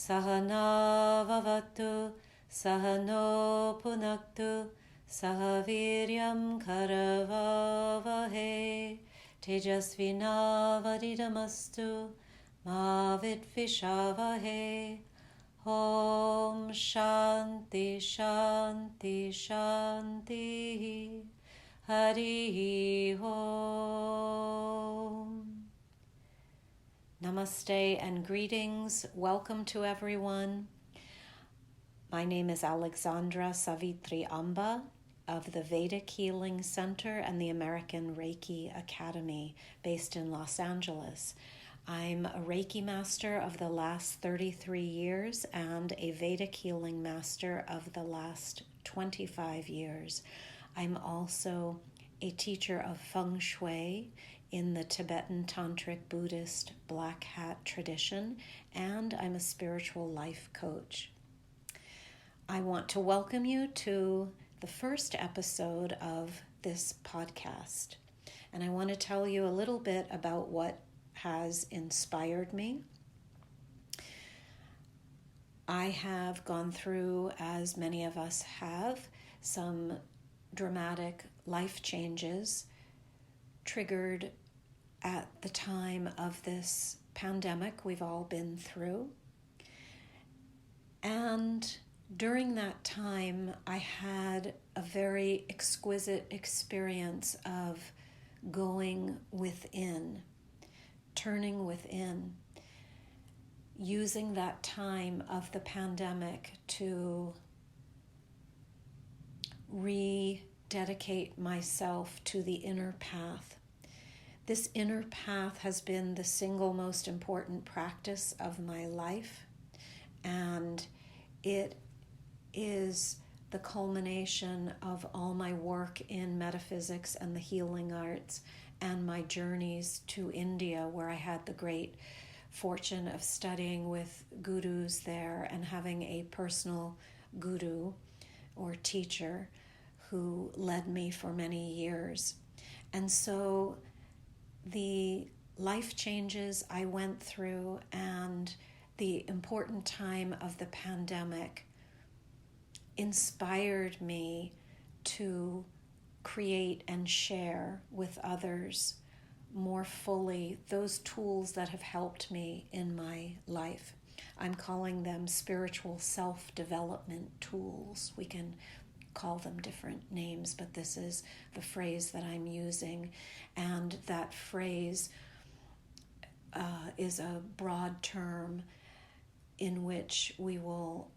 Sadhana vavatu, Sadhano punaktu, Sahaviryam karavavahe, Tejasvinavadidamastu, Ma vidvishavahe. Om Shanti Shanti Shanti. Hari Om. Namaste and greetings. Welcome to everyone. My name is Alexandra Savithri of the Vedic Healing Center and the American Reiki Academy based in Los Angeles. I'm a Reiki master of the last 33 years and a Vedic healing master of the last 25 years. I'm also a teacher of Feng Shui in the Tibetan Tantric Buddhist Black Hat tradition, and I'm a spiritual life coach. I want to welcome you to the first episode of this podcast, and I want to tell you a little bit about what has inspired me. I have gone through, as many of us have, some dramatic life changes triggered at the time of this pandemic we've all been through. And during that time, I had a very exquisite experience of going within, turning within, using that time of the pandemic to rededicate myself to the inner path. This inner path has been the single most important practice of my life, and it is the culmination of all my work in metaphysics and the healing arts and my journeys to India, where I had the great fortune of studying with gurus there and having a personal guru or teacher who led me for many years. And so the life changes I went through and the important time of the pandemic inspired me to create and share with others more fully those tools that have helped me in my life. I'm calling them spiritual self-development tools. We can call them different names, but this is the phrase that I'm using. And that phrase is a broad term in which we will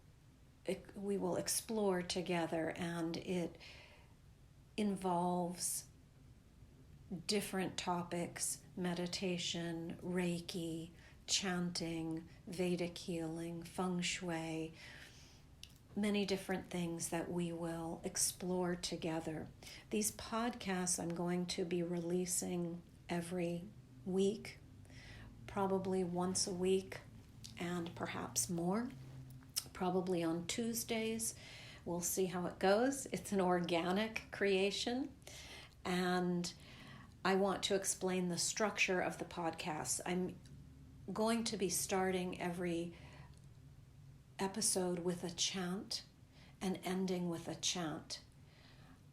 explore together, and it involves different topics: meditation, Reiki, chanting, Vedic healing, Feng Shui, many different things that we will explore together. These podcasts I'm going to be releasing every week, probably once a week and perhaps more, probably on Tuesdays. We'll see how it goes. It's an organic creation, and I want to explain the structure of the podcast. I'm going to be starting every episode with a chant and ending with a chant.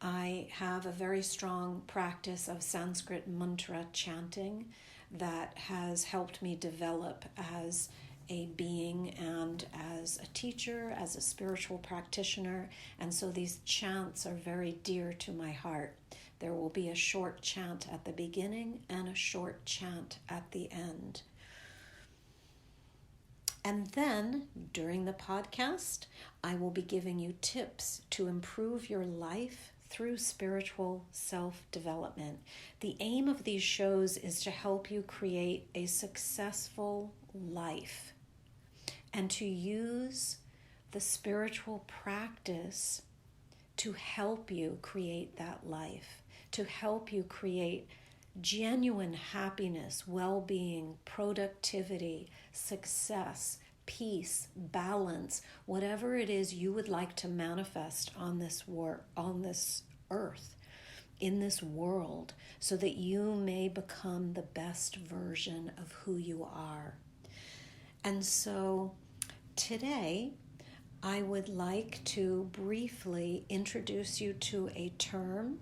I have a very strong practice of Sanskrit mantra chanting that has helped me develop as a being and as a teacher, as a spiritual practitioner, and so these chants are very dear to my heart. There will be a short chant at the beginning and a short chant at the end. And then, during the podcast, I will be giving you tips to improve your life through spiritual self-development. The aim of these shows is to help you create a successful life and to use the spiritual practice to help you create that life, to help you create genuine happiness, well-being, productivity, success, peace, balance, whatever it is you would like to manifest on this earth, in this world, so that you may become the best version of who you are. And so today, I would like to briefly introduce you to a term,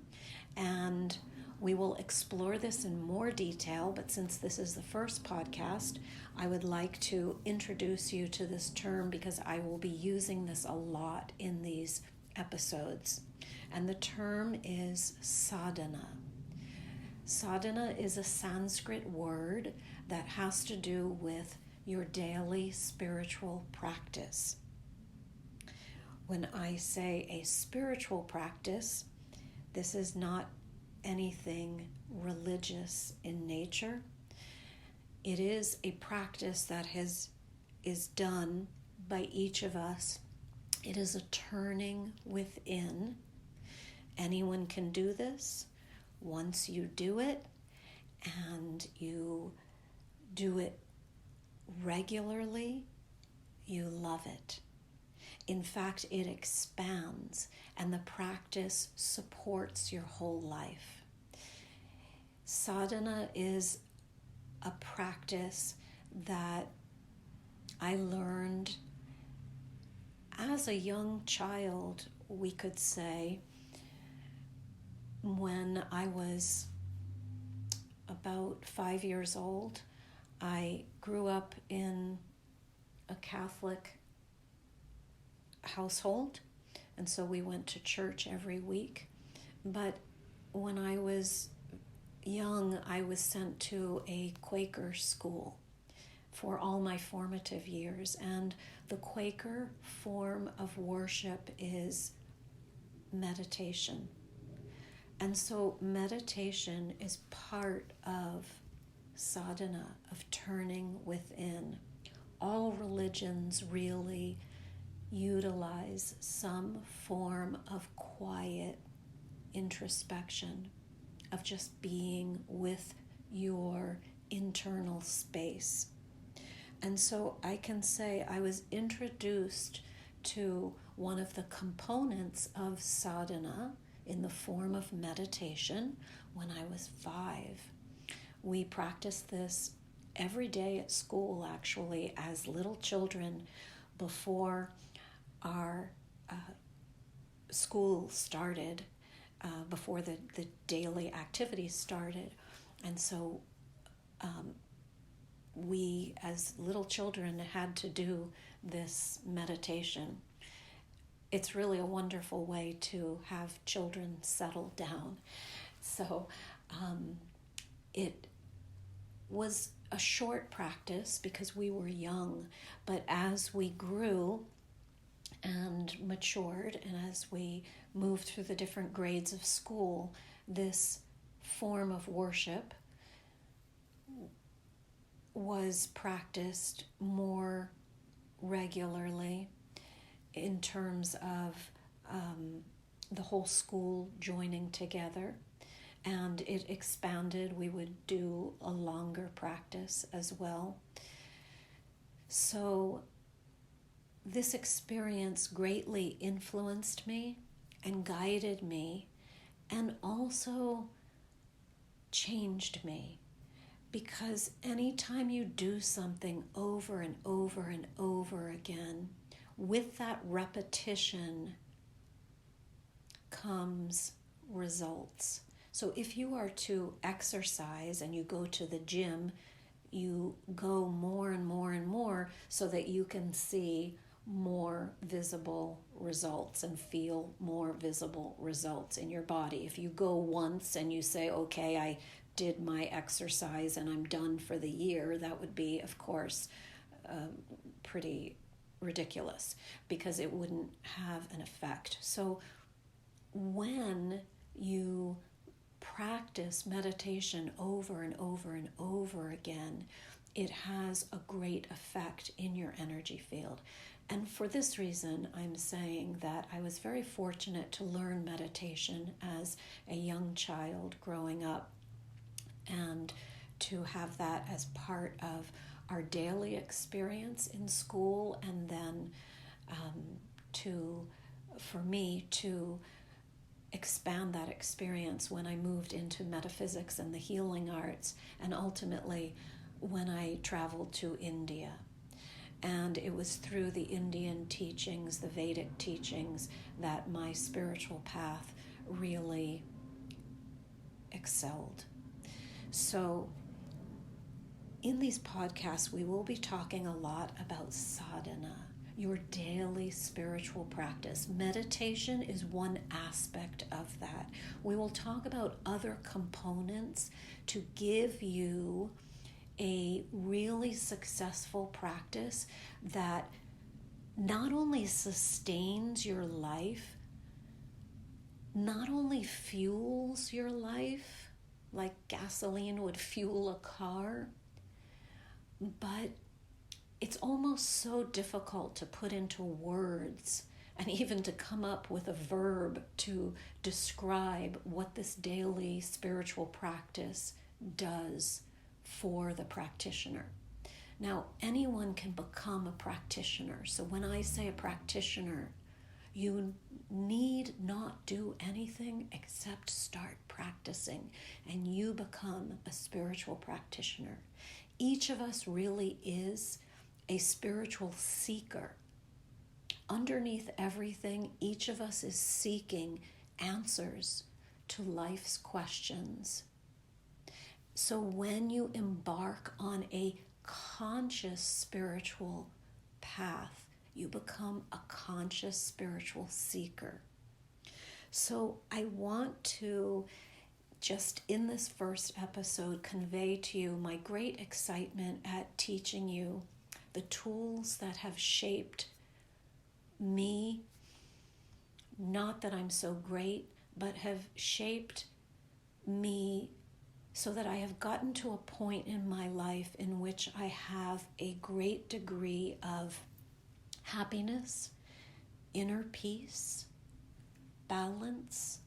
and we will explore this in more detail, but since this is the first podcast, I would like to introduce you to this term because I will be using this a lot in these episodes. And the term is sadhana. Sadhana is a Sanskrit word that has to do with your daily spiritual practice. When I say a spiritual practice, this is not anything religious in nature. It is a practice that is done by each of us. It is a turning within. Anyone can do this. Once you do it, and you do it regularly, you love it. In fact, it expands, and the practice supports your whole life. Sadhana is a practice that I learned as a young child, we could say, when I was about 5 years old. I grew up in a Catholic household, and so we went to church every week. But when I was young, I was sent to a Quaker school for all my formative years, and the Quaker form of worship is meditation. And so meditation is part of sadhana, of turning within. All religions really utilize some form of quiet introspection, of just being with your internal space. And so I can say I was introduced to one of the components of sadhana in the form of meditation when I was 5. We practiced this every day at school, actually, as little children before our school started, before the daily activities started. And so we, as little children, had to do this meditation. It's really a wonderful way to have children settle down. So it was a short practice because we were young, but as we grew and matured, and as we moved through the different grades of school, this form of worship was practiced more regularly in terms of the whole school joining together, and it expanded. We would do a longer practice as well. So this experience greatly influenced me and guided me, and also changed me, because anytime you do something over and over and over again, with that repetition comes results. So if you are to exercise and you go to the gym, you go more and more and more so that you can see more visible results and feel more visible results in your body. If you go once and you say, okay, I did my exercise and I'm done for the year, that would be, of course, pretty ridiculous, because it wouldn't have an effect. So when you practice meditation over and over and over again, it has a great effect in your energy field. And for this reason, I'm saying that I was very fortunate to learn meditation as a young child growing up, and to have that as part of our daily experience in school, and then for me to expand that experience when I moved into metaphysics and the healing arts, and ultimately when I traveled to India. And it was through the Indian teachings, the Vedic teachings, that my spiritual path really excelled. So in these podcasts, we will be talking a lot about sadhana, your daily spiritual practice. Meditation is one aspect of that. We will talk about other components to give you a really successful practice that not only sustains your life, not only fuels your life like gasoline would fuel a car, but it's almost so difficult to put into words and even to come up with a verb to describe what this daily spiritual practice does for the practitioner. Now, anyone can become a practitioner. So when I say a practitioner, you need not do anything except start practicing, and you become a spiritual practitioner. Each of us really is a spiritual seeker. Underneath everything, each of us is seeking answers to life's questions. So when you embark on a conscious spiritual path, you become a conscious spiritual seeker. So I want to just in this first episode convey to you my great excitement at teaching you the tools that have shaped me. Not that I'm so great, but have shaped me so that I have gotten to a point in my life in which I have a great degree of happiness, inner peace, balance,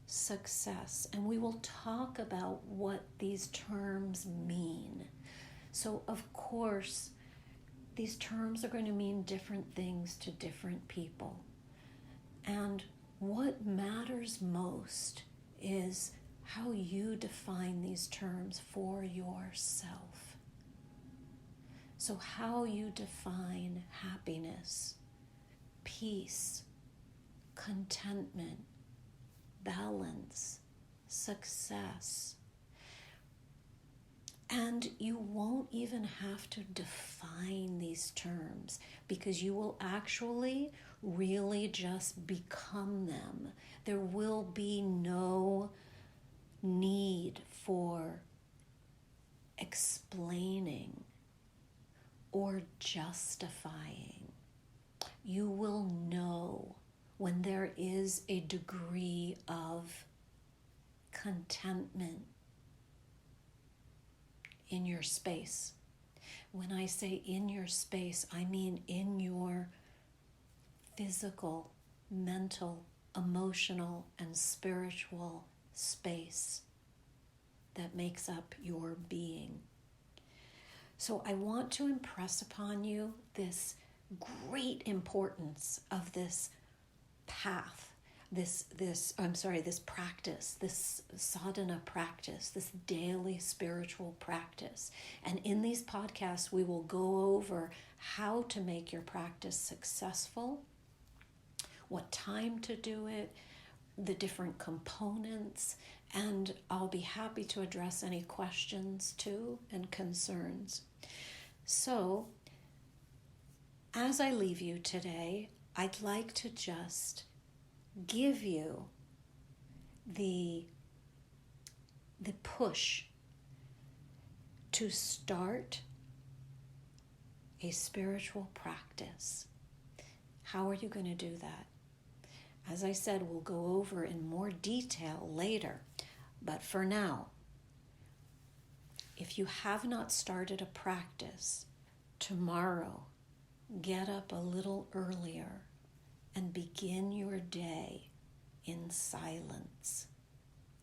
success. And we will talk about what these terms mean. So, of course, these terms are going to mean different things to different people. And what matters most is how you define these terms for yourself. So how you define happiness, peace, contentment, balance, success. And you won't even have to define these terms, because you will actually really just become them. There will be no need for explaining or justifying. You will know when there is a degree of contentment in your space. When I say in your space, I mean in your physical, mental, emotional, and spiritual space that makes up your being. So I want to impress upon you this great importance of this path, this practice, this sadhana practice, this daily spiritual practice. And in these podcasts, we will go over how to make your practice successful, what time to do it, the different components, and I'll be happy to address any questions too and concerns. So, as I leave you today, I'd like to just give you the push to start a spiritual practice. How are you going to do that? As I said, we'll go over in more detail later. But for now, if you have not started a practice, tomorrow, get up a little earlier and begin your day in silence.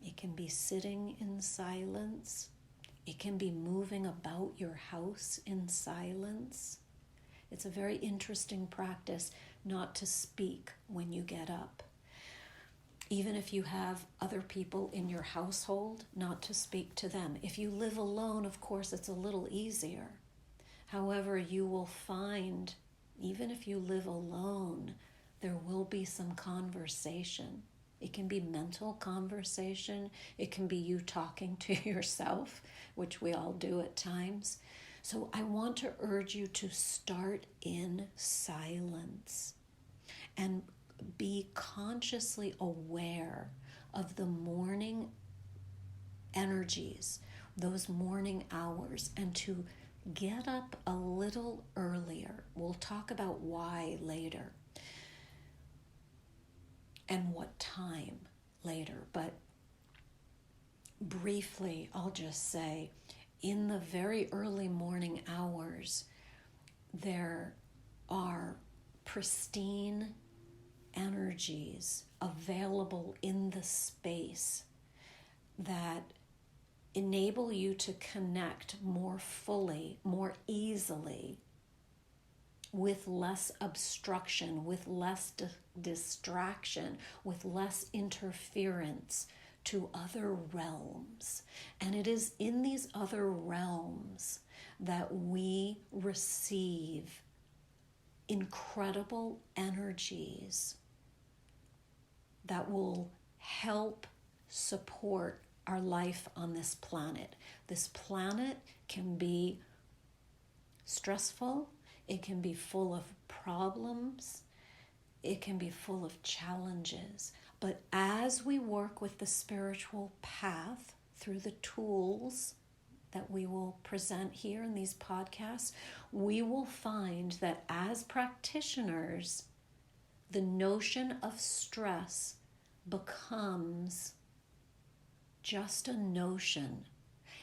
It can be sitting in silence. It can be moving about your house in silence. It's a very interesting practice not to speak when you get up. Even if you have other people in your household, not to speak to them. If you live alone, of course, it's a little easier. However, you will find, even if you live alone, there will be some conversation. It can be mental conversation. It can be you talking to yourself, which we all do at times. So I want to urge you to start in silence and be consciously aware of the morning energies, those morning hours, and to get up a little earlier. We'll talk about why later and what time later, but briefly, I'll just say, in the very early morning hours, there are pristine energies available in the space that enable you to connect more fully, more easily, with less obstruction, with less distraction, with less interference to other realms. And it is in these other realms that we receive incredible energies that will help support our life on this planet. This planet can be stressful, it can be full of problems, it can be full of challenges. But as we work with the spiritual path through the tools that we will present here in these podcasts, we will find that as practitioners, the notion of stress becomes just a notion.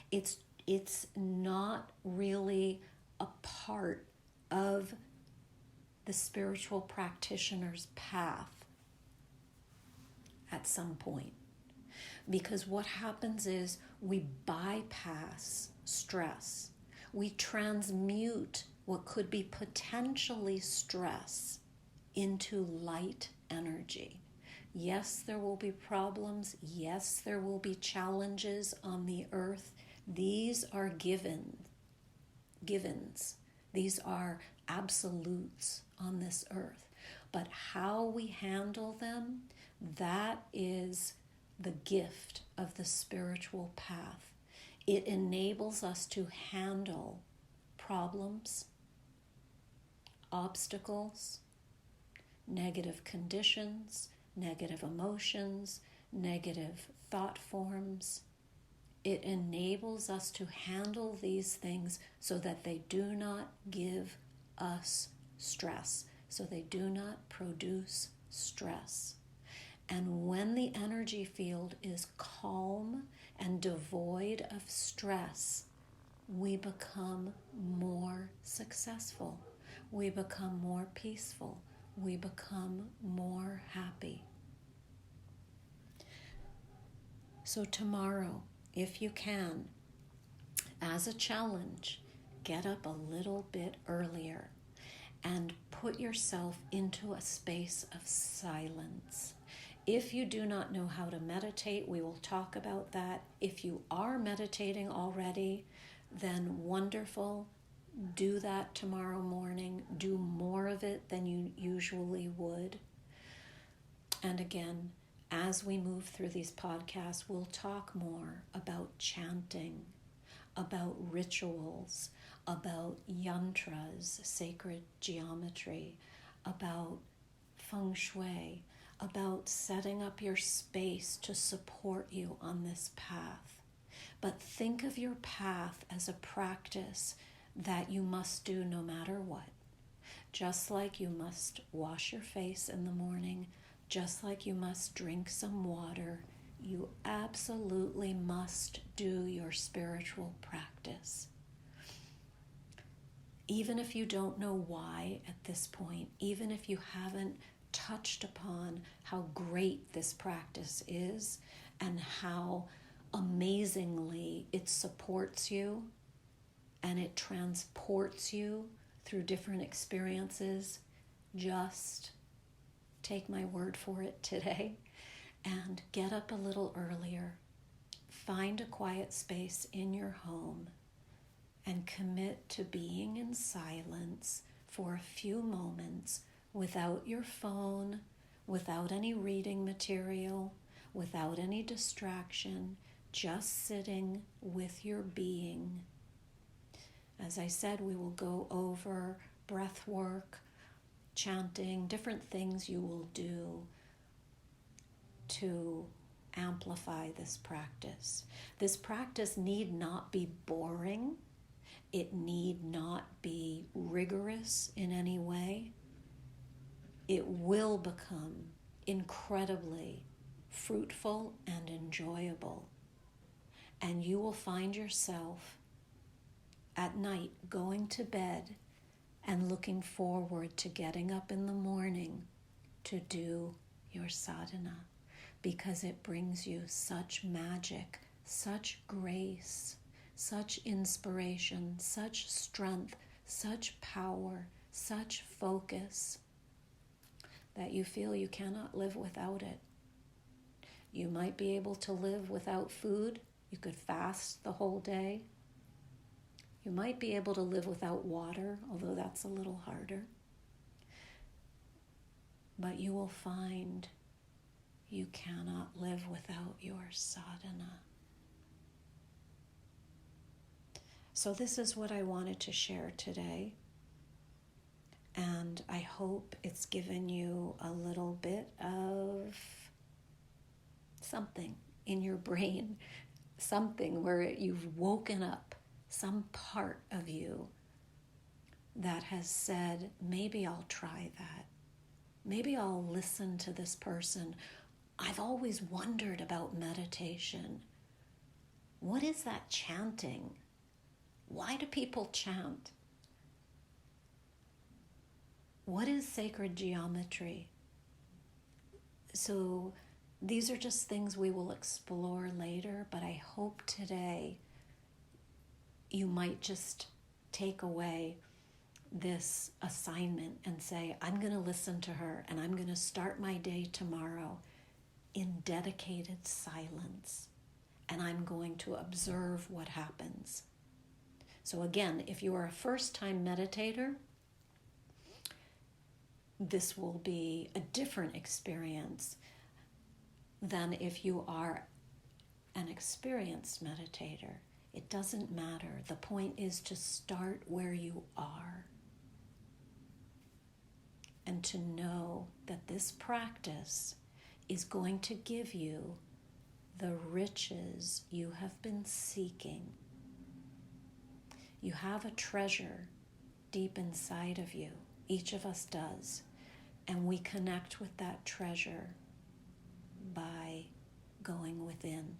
It's not really a part of the spiritual practitioner's path at some point. Because what happens is we bypass stress. We transmute what could be potentially stress into light energy. Yes, there will be problems. Yes, there will be challenges on the earth. These are givens. These are absolutes on this earth. But how we handle them, that is the gift of the spiritual path. It enables us to handle problems, obstacles, negative conditions, negative emotions, negative thought forms. It enables us to handle these things so that they do not give us stress, so they do not produce stress. And when the energy field is calm and devoid of stress, we become more successful. We become more peaceful. We become more happy. So tomorrow, if you can, as a challenge, get up a little bit earlier and put yourself into a space of silence. If you do not know how to meditate, we will talk about that. If you are meditating already, then wonderful. Do that tomorrow morning. Do more of it than you usually would. And again, as we move through these podcasts, we'll talk more about chanting, about rituals, about yantras, sacred geometry, about feng shui, about setting up your space to support you on this path. But think of your path as a practice that you must do no matter what. Just like you must wash your face in the morning, just like you must drink some water, you absolutely must do your spiritual practice. Even if you don't know why at this point, even if you haven't touched upon how great this practice is and how amazingly it supports you and it transports you through different experiences, just take my word for it today and get up a little earlier. Find a quiet space in your home and commit to being in silence for a few moments without your phone, without any reading material, without any distraction, just sitting with your being. As I said, we will go over breath work, chanting, different things you will do to amplify this practice. This practice need not be boring. It need not be rigorous in any way. It will become incredibly fruitful and enjoyable. And you will find yourself at night going to bed and looking forward to getting up in the morning to do your sadhana, because it brings you such magic, such grace, such inspiration, such strength, such power, such focus, that you feel you cannot live without it. You might be able to live without food. You could fast the whole day. You might be able to live without water, although that's a little harder. But you will find you cannot live without your sadhana. So this is what I wanted to share today. And I hope it's given you a little bit of something in your brain, something where you've woken up, some part of you that has said, maybe I'll try that. Maybe I'll listen to this person. I've always wondered about meditation. What is that chanting? Why do people chant? What is sacred geometry? So these are just things we will explore later, but I hope today you might just take away this assignment and say, I'm going to listen to her and I'm going to start my day tomorrow in dedicated silence, and I'm going to observe what happens. So again, if you are a first-time meditator, this will be a different experience than if you are an experienced meditator. It doesn't matter. The point is to start where you are and to know that this practice is going to give you the riches you have been seeking. You have a treasure deep inside of you. Each of us does. And we connect with that treasure by going within.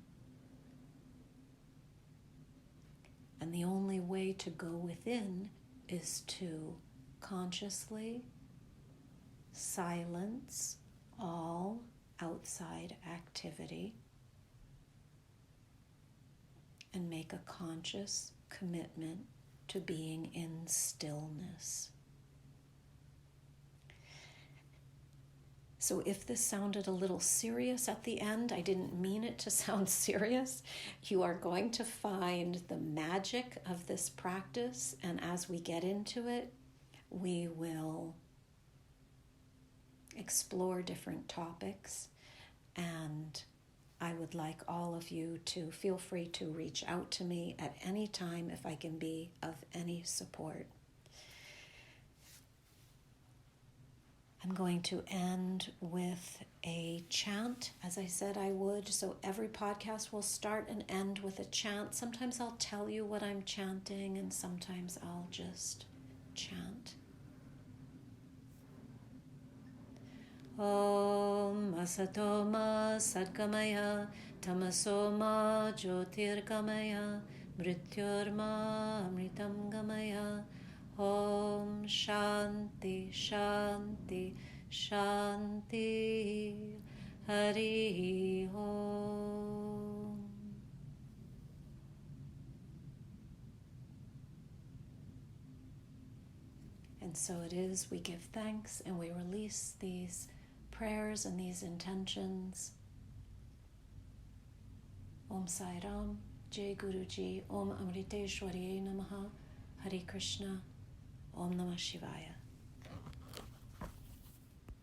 And the only way to go within is to consciously silence all outside activity and make a conscious commitment to being in stillness. So if this sounded a little serious at the end, I didn't mean it to sound serious. You are going to find the magic of this practice, and as we get into it, we will explore different topics, and I would like all of you to feel free to reach out to me at any time if I can be of any support. I'm going to end with a chant, as I said I would. So every podcast will start and end with a chant. Sometimes I'll tell you what I'm chanting, and sometimes I'll just chant. Om Asatoma Sadgamaya Tamasoma Jyotirgamaya Mrityurma Amritam Gamaya. Om Shanti Shanti Shanti Hari Om. And so it is, we give thanks and we release these prayers and these intentions. Om Sai Ram. Jai Guruji. Om Amriteshwariye Namaha. Hare Krishna. Om Namah Shivaya.